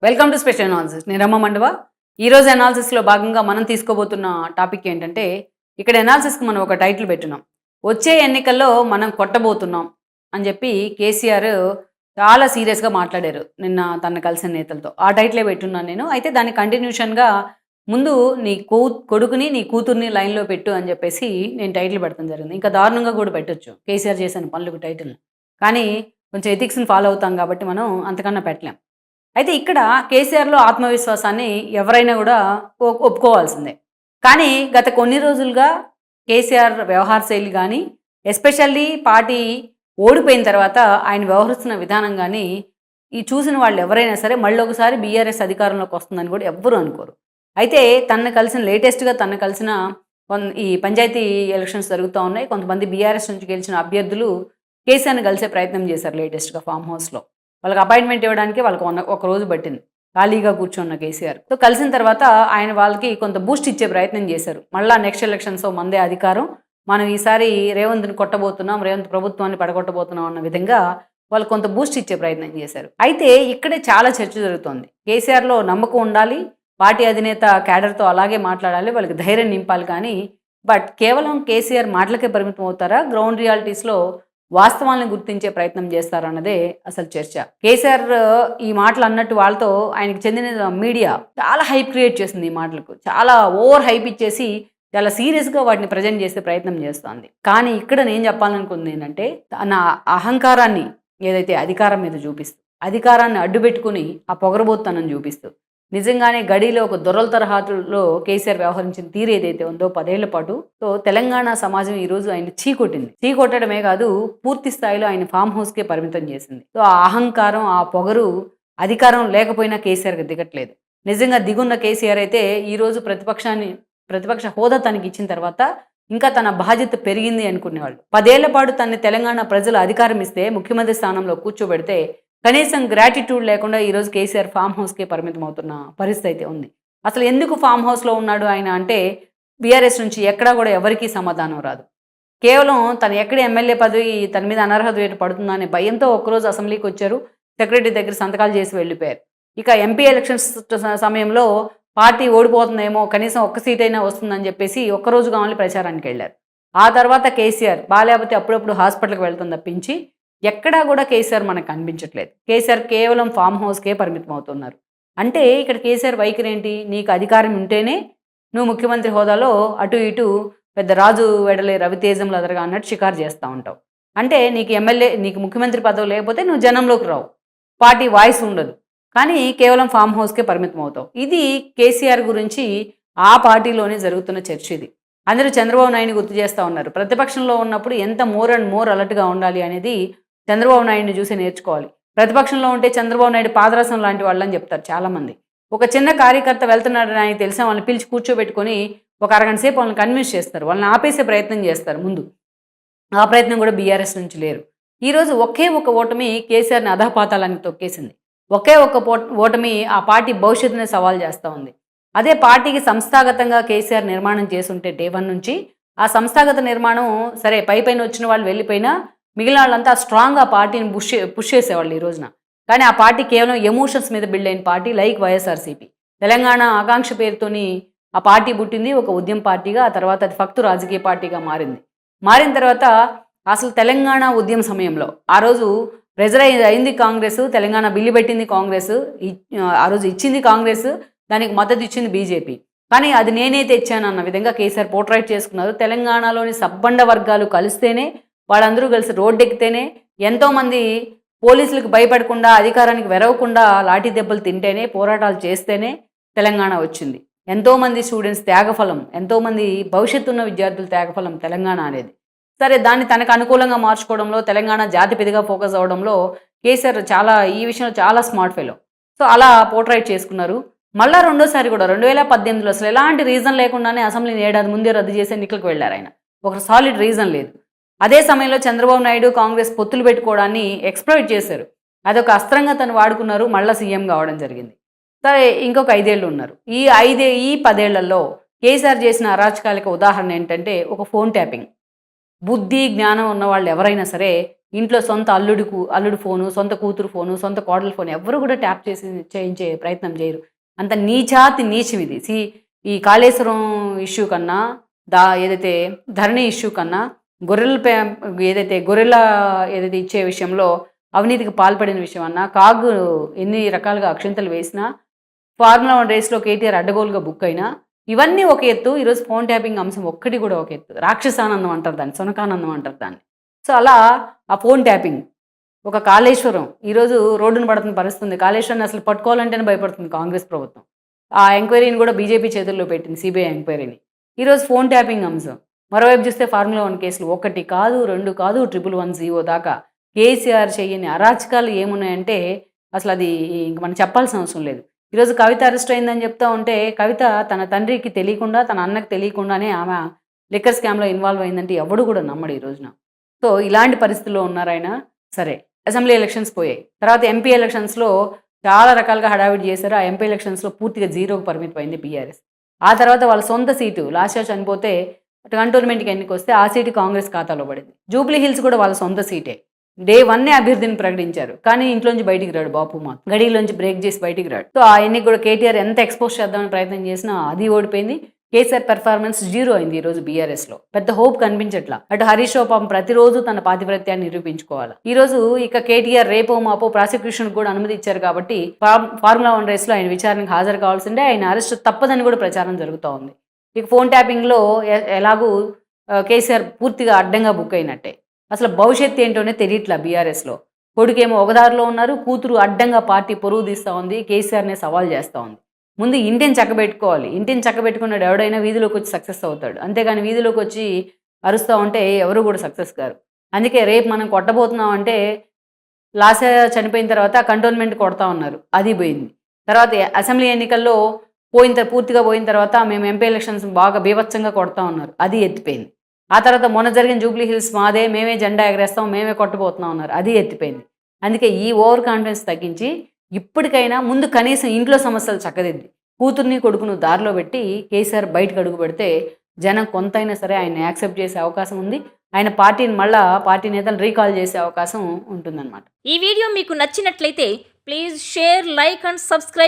Welcome to special analysis. నేను రమ్మ మండవ. ఈరోజు అనాలిసిస్లో భాగంగా మనం తీసుకోబోతున్న టాపిక్ ఏంటంటే, ఇక్కడ అనాలిసిస్కి మనం ఒక టైటిల్ పెట్టున్నాం. వచ్చే ఎన్నికల్లో మనం కొట్టబోతున్నాం అని చెప్పి కేసీఆర్ చాలా సీరియస్గా మాట్లాడారు నిన్న తన కలిసిన నేతలతో. ఆ టైటిలే పెట్టున్నాను నేను. అయితే దాని కంటిన్యూషన్గా ముందు నీ కొడుకుని నీ కూతుర్ని లైన్లో పెట్టు అని చెప్పేసి నేను టైటిల్ పెడతాం జరిగింది. ఇంకా దారుణంగా కూడా పెట్టొచ్చు కేసీఆర్ చేసిన పనులకు టైటిల్. కానీ కొంచెం ఎథిక్స్ని ఫాలో అవుతాం కాబట్టి మనం అంతకన్నా పెట్టలేం. అయితే ఇక్కడ కేసీఆర్‌లో ఆత్మవిశ్వాసాన్ని ఎవరైనా గూడా ఒప్పుకోవాల్సిందే. కానీ గత కొన్ని రోజులుగా కేసీఆర్ వ్యవహార శైలి గానీ, ఎస్పెషల్లీ పార్టీ ఓడిపోయిన తర్వాత ఆయన వ్యవహరిస్తున్న విధానం గానీ, ఈ చూసిన వాళ్ళు ఎవరైనా సరే మళ్ళొకసారి బీఆర్ఎస్ అధికారంలోకి వస్తుందని గూడా ఎవ్వరూ అనుకోరు. అయితే లేటెస్ట్‌గా తనను కలిసిన ఈ పంచాయతీ ఎలక్షన్స్ జరుగుతా ఉన్నాయి. కొంతమంది బీఆర్ఎస్ నుంచి గెలిచిన అభ్యర్థులు కేసీఆర్‌ని కలిసే ప్రయత్నం చేశారు లేటెస్ట్‌గా ఫార్మ్ హౌస్‌లో. వాళ్ళకి అపాయింట్మెంట్ ఇవ్వడానికి వాళ్ళకి ఒక రోజు పట్టింది. ఖాళీగా కూర్చున్న కేసీఆర్. సో కలిసిన తర్వాత ఆయన వాళ్ళకి కొంత బూస్ట్ ఇచ్చే ప్రయత్నం చేశారు. మళ్ళా నెక్స్ట్ ఎలక్షన్స్‌లో మనదే అధికారం. మనం ఈసారి రేవంత్‌ని కొట్టబోతున్నాం, రేవంత్ ప్రభుత్వాన్ని పడగొట్టబోతున్నాం అన్న విధంగా వాళ్ళు కొంత బూస్ట్ ఇచ్చే ప్రయత్నం చేశారు. అయితే ఇక్కడే చాలా చర్చ జరుగుతోంది. కేసీఆర్‌లో నమ్మకం ఉండాలి. పార్టీ అధినేత క్యాడర్‌తో అలాగే మాట్లాడాలి. వాళ్ళకి ధైర్యం నింపాలి కానీ, బట్ కేవలం కేసీఆర్ మాటలకే పరిమితం అవుతారా? గ్రౌండ్ రియాలిటీస్‌లో వాస్తవాలను గుర్తించే ప్రయత్నం చేస్తారన్నదే అసలు చర్చ. కేసీఆర్ ఈ మాటలు అన్నట్టు వాళ్ళతో ఆయనకు చెందిన మీడియా చాలా హైప్ క్రియేట్ చేసింది ఈ మాటలకు. చాలా ఓవర్ హైప్ ఇచ్చేసి చాలా సీరియస్‌గా వాటిని ప్రజెంట్ చేసే ప్రయత్నం చేస్తోంది. కానీ ఇక్కడ నేను చెప్పాలనుకుంది ఏంటంటే, తన అహంకారాన్ని ఏదైతే అధికారం మీద చూపిస్తూ, అధికారాన్ని అడ్డుపెట్టుకుని ఆ పొగరబోత్తనం చూపిస్తూ, నిజంగానే గడిలో ఒక దొరల తరహాలో కేసీఆర్ వ్యవహరించిన తీరు ఏదైతే ఉందో 10 ఏళ్ల పాటు, సో తెలంగాణ సమాజం ఈరోజు ఆయన చీకొట్టింది. చీకొట్టడమే కాదు, పూర్తి స్థాయిలో ఆయన ఫామ్ హౌస్కే పరిమితం చేసింది. సో ఆ అహంకారం, ఆ పొగరు అధికారం లేకపోయినా కేసీఆర్కి దిగట్లేదు. నిజంగా దిగున్న కేసీఆర్ అయితే ఈరోజు ప్రతిపక్ష హోదా తనకి ఇచ్చిన తర్వాత ఇంకా తన బాధ్యత పెరిగింది అనుకునేవాళ్ళు. 10 ఏళ్ల పాటు తనని తెలంగాణ ప్రజలు అధికారం ఇస్తే, ముఖ్యమంత్రి స్థానంలో కూర్చోబెడితే కనీసం గ్రాటిట్యూడ్ లేకుండా ఈరోజు కేసీఆర్ ఫామ్ హౌస్కే పరిమితం అవుతున్న పరిస్థితి అయితే ఉంది. అసలు ఎందుకు ఫామ్ హౌస్లో ఉన్నాడు ఆయన అంటే, బీఆర్ఎస్ నుంచి ఎక్కడా కూడా ఎవరికీ సమాధానం రాదు. కేవలం తను ఎక్కడ ఎమ్మెల్యే పదవి తన మీద అనర్హత వేటు పడుతుందా అనే భయంతో ఒక్కరోజు అసెంబ్లీకి వచ్చారు. సెక్రటరీ దగ్గర సంతకాలు చేసి వెళ్ళిపోయారు. ఇక ఎంపీ ఎలక్షన్స్ సమయంలో పార్టీ ఓడిపోతుందేమో, కనీసం ఒక్క సీట్ అయినా వస్తుందని చెప్పేసి ఒక్కరోజు కావాలి ప్రచారానికి వెళ్ళారు. ఆ తర్వాత కేసీఆర్ బాలేకపోతే అప్పుడప్పుడు హాస్పిటల్కి వెళ్తాం తప్పించి ఎక్కడా కూడా కేసీఆర్ మనకు కనిపించట్లేదు. కేసీఆర్ కేవలం ఫామ్ హౌస్కే పరిమితం అవుతున్నారు. అంటే ఇక్కడ కేసీఆర్ వైఖరి ఏంటి? నీకు అధికారం ఉంటేనే నువ్వు ముఖ్యమంత్రి హోదాలో అటు ఇటు పెద్ద రాజు వెడలే రవితేజంలో అదరగా అన్నట్టు షికారు చేస్తూ ఉంటావు. అంటే నీకు ముఖ్యమంత్రి పదవి లేకపోతే నువ్వు జనంలోకి రావు, పార్టీ వాయిస్ ఉండదు, కానీ కేవలం ఫామ్ హౌస్కే పరిమితం అవుతావు. ఇది కేసీఆర్ గురించి ఆ పార్టీలోనే జరుగుతున్న చర్చ ఇది. అందరూ చంద్రబాబు నాయుడిని గుర్తు చేస్తూ ఉన్నారు. ప్రతిపక్షంలో ఉన్నప్పుడు ఎంత మోర్ అండ్ మోర్ అలర్ట్గా ఉండాలి అనేది చంద్రబాబు నాయుడిని చూసి నేర్చుకోవాలి. ప్రతిపక్షంలో ఉంటే చంద్రబాబు నాయుడు పాదరసం లాంటి వాళ్ళని చెప్తారు చాలామంది. ఒక చిన్న కార్యకర్త వెళ్తున్నాడని ఆయన తెలిసిన వాళ్ళని పిలిచి కూర్చోబెట్టుకొని ఒక అరగంట సేపు వాళ్ళని కన్విన్స్ చేస్తారు, వాళ్ళని ఆపేసే ప్రయత్నం చేస్తారు ముందు. ఆ ప్రయత్నం కూడా బీఆర్ఎస్ నుంచి లేరు. ఈరోజు ఒకే ఒక ఓటమి కేసీఆర్ని అధపాతాలని తొక్కేసింది. ఒకే ఒక ఓటమి ఆ పార్టీ భవిష్యత్తుని సవాల్ చేస్తూ ఉంది. అదే పార్టీకి సంస్థాగతంగా కేసీఆర్ నిర్మాణం చేసుంటే డే 1 నుంచి, ఆ సంస్థాగత నిర్మాణం సరే పైపైన వచ్చిన వాళ్ళు వెళ్ళిపోయినా మిగిలిన వాళ్ళంతా స్ట్రాంగ్గా పార్టీని పుష్ చేసేవాళ్ళు ఈ రోజున. కానీ ఆ పార్టీ కేవలం ఎమోషన్స్ మీద బిల్డ్ అయిన పార్టీ లైక్ వైఎస్ఆర్సీపీ. తెలంగాణ ఆకాంక్ష పేరుతోని ఆ పార్టీ పుట్టింది ఒక ఉద్యమ పార్టీగా. ఆ తర్వాత అది ఫక్తు రాజకీయ పార్టీగా మారింది. మారిన తర్వాత అసలు తెలంగాణ ఉద్యమ సమయంలో ఆ రోజు ప్రెజర్ అయింది కాంగ్రెస్, తెలంగాణ బిల్లు పెట్టింది కాంగ్రెస్, ఆ రోజు ఇచ్చింది కాంగ్రెస్, దానికి మద్దతు ఇచ్చింది బీజేపీ. కానీ అది నేనే తెచ్చానన్న విధంగా కేసీఆర్ పోర్ట్రైట్ చేసుకున్నారు. తెలంగాణలోని సబ్బండ వర్గాలు కలిస్తేనే, వాళ్ళందరూ కలిసి రోడ్డెక్కితేనే, ఎంతోమంది పోలీసులకు భయపడకుండా, అధికారానికి వెరవకుండా లాఠీ దెబ్బలు తింటేనే, పోరాటాలు చేస్తేనే తెలంగాణ వచ్చింది. ఎంతోమంది స్టూడెంట్స్ త్యాగఫలం, ఎంతోమంది భవిష్యత్తు ఉన్న విద్యార్థుల త్యాగఫలం తెలంగాణ అనేది. సరే, దాన్ని తనకు అనుకూలంగా మార్చుకోవడంలో, తెలంగాణ జాతిపిదిగా ఫోకస్ అవ్వడంలో కేసీఆర్ ఈ విషయంలో చాలా స్మార్ట్ ఫెలో. సో అలా పోర్ట్రైట్ చేసుకున్నారు. మళ్ళా రెండోసారి కూడా 2018లో అసలు ఎలాంటి రీజన్ లేకుండానే అసెంబ్లీని ఏడాది ముందే రద్దు చేసి ఎన్నికలకు వెళ్ళారు ఆయన. ఒక సాలిడ్ రీజన్ లేదు. అదే సమయంలో చంద్రబాబు నాయుడు కాంగ్రెస్ పొత్తులు పెట్టుకోవడాన్ని ఎక్స్‌ప్లాయిట్ చేశారు. అదొక అస్త్రంగా తను వాడుకున్నారు. మళ్ళీ సీఎం కావడం జరిగింది. సరే, ఇంకొక 5 ఏళ్ళు ఉన్నారు. ఈ 10 ఏళ్లలో కేసీఆర్ చేసిన అరాచకాలకు ఉదాహరణ ఏంటంటే ఒక ఫోన్ ట్యాపింగ్. బుద్ధి జ్ఞానం ఉన్న వాళ్ళు ఎవరైనా సరే ఇంట్లో సొంత అల్లుడు ఫోను, సొంత కూతురు ఫోను, సొంత కోడలు ఫోను ఎవ్వరు కూడా ట్యాప్ చేయించే ప్రయత్నం చేయరు. అంత నీచాతి నీచం ఇది. ఈ కాళేశ్వరం ఇష్యూ కన్నా, ఏదైతే ధరణి ఇష్యూ కన్నా, గొర్రెల ఏదైతే ఇచ్చే విషయంలో అవినీతికి పాల్పడిన విషయం అన్నా, కాగు ఎన్ని రకాలుగా అక్షింతలు వేసినా, ఫార్ములా 1 రేస్‌లో కేటీఆర్ అడ్డగోలుగా బుక్ అయినా, ఇవన్నీ ఒక ఎత్తు. ఈరోజు ఫోన్ ట్యాపింగ్ అంశం ఒక్కటి కూడా ఒక ఎత్తు. రాక్షసానందం అంటారు దాన్ని. సునకానందం అంటారు దాన్ని. సో, అలా ఆ ఫోన్ ట్యాపింగ్, ఒక కాళేశ్వరం ఈరోజు రోడ్డున పడుతున్న పరిస్థితి ఉంది. కాళేశ్వరాన్ని అసలు పట్టుకోవాలంటేనే భయపడుతుంది కాంగ్రెస్ ప్రభుత్వం. ఆ ఎంక్వైరీని కూడా బీజేపీ చేతుల్లో పెట్టింది, సిబిఐ ఎంక్వైరీని. ఈరోజు ఫోన్ ట్యాపింగ్ అంశం. మరోవైపు చూస్తే ఫార్ములా 1 కేసులు 1 కాదు, 2 కాదు, 111 జీవో దాకా. కేసీఆర్ చెయ్యని అరాచకాలు ఏమున్నాయంటే అసలు అది ఇంక మనం చెప్పాల్సిన అవసరం లేదు. ఈరోజు కవిత అరెస్ట్ అయిందని చెప్తా ఉంటే, కవిత తన తండ్రికి తెలియకుండా, తన అన్నకి తెలియకుండానే ఆమె లిక్కర్ స్కామ్‌లో ఇన్వాల్వ్ అయిందంటే ఎవడు కూడా నమ్మడు ఈ రోజున. సో, ఇలాంటి పరిస్థితుల్లో ఉన్నారాయన. సరే, అసెంబ్లీ ఎలక్షన్స్ పోయాయి. తర్వాత ఎంపీ ఎలక్షన్స్‌లో చాలా రకాలుగా హడావిడి చేశారు. ఆ ఎంపీ ఎలక్షన్స్‌లో పూర్తిగా జీరోకి పరిమితమైంది బీఆర్ఎస్. ఆ తర్వాత వాళ్ళ సొంత సీటు లాస్ట్‌లో చనిపోతే కంటోన్మెంట్‌కి ఎన్నికొస్తే ఆ సీటు కాంగ్రెస్ ఖాతాలో పడింది. జూబ్లీ హిల్స్ కూడా వాళ్ళ సొంత సీటే. డే 1 అభ్యర్థిని ప్రకటించారు. కానీ ఇంట్లోంచి బయటికి రాడు బాపు మాత్రం. గడిలోంచి బ్రేక్ చేసి బయటికి రాడు. సో, ఆ ఎన్నిక కూడా కేటీఆర్ ఎంత ఎక్స్‌పోజ్ చేద్దామని ప్రయత్నం చేసినా అది ఓడిపోయింది. కేసీఆర్ పెర్ఫార్మెన్స్ 0 అయింది ఈరోజు బీఆర్ఎస్‌లో. పెద్ద హోప్ కనిపించట్లా. అటు హరీష్ రావు పాపం ప్రతిరోజు తన పాతివ్రత్యాన్ని నిరూపించుకోవాలి. ఈరోజు ఇక కేటీఆర్ రేపో మాపో ప్రాసిక్యూషన్ కూడా అనుమతి ఇచ్చారు కాబట్టి ఫార్ములా 1 రేస్‌లో ఆయన విచారణకు హాజరు కావాల్సిందే. ఆయన అరెస్ట్ తప్పదని కూడా ప్రచారం జరుగుతూ ఉంది. ఇక ఫోన్ ట్యాపింగ్‌లో ఎలాగూ కేసీఆర్ పూర్తిగా అడ్డంగా బుక్ అయినట్టే. అసలు భవిష్యత్తు ఏంటోనే తెలియట్లా బీఆర్ఎస్‌లో. కొడుకేమో ఒక దారిలో ఉన్నారు, కూతురు అడ్డంగా పార్టీ పొరుగు తీస్తూ ఉంది, కేసీఆర్‌నే సవాల్ చేస్తూ ఉంది. ముందు ఇంటిని చక్కబెట్టుకోవాలి. ఇంటిని చక్కబెట్టుకున్నాడు ఎవడైనా వీధిలోకి వచ్చి సక్సెస్ అవుతాడు. అంతేగాని వీధిలోకి వచ్చి అరుస్తూ ఉంటే ఎవరు కూడా సక్సెస్ కారు. అందుకే రేపు మనం కొట్టబోతున్నాం అంటే, లాస్య చనిపోయిన తర్వాత కంటోన్మెంట్ కొడతా ఉన్నారు, అది పోయింది. తర్వాత అసెంబ్లీ ఎన్నికల్లో పూర్తిగా పోయిన తర్వాత మేము ఎంపీ ఎలక్షన్స్ బాగా బీభత్సంగా కొడతా ఉన్నారు, అది ఎత్తిపోయింది. ఆ తర్వాత మొన్న జరిగిన జూబ్లీ హిల్స్ మాదే, మేమే జెండా ఎగరేస్తాం, మేమే కొట్టబోతున్నాం ఉన్నారు, అది ఎత్తిపోయింది. అందుకే ఈ ఓవర్ కాన్ఫిడెన్స్ తగ్గించి ఇప్పటికైనా ముందు కనీసం ఇంట్లో సమస్యలు చక్కదిద్ది, కూతుర్ని కొడుకును దారిలో పెట్టి కేసీఆర్ బయటకు అడుగు పెడితే జనం కొంతైనా సరే ఆయన యాక్సెప్ట్ చేసే అవకాశం ఉంది. ఆయన పార్టీ నేతలు రీకాల్ చేసే అవకాశం ఉంటుందన్నమాట. ఈ వీడియో మీకు నచ్చినట్లయితే please share, like and subscribe.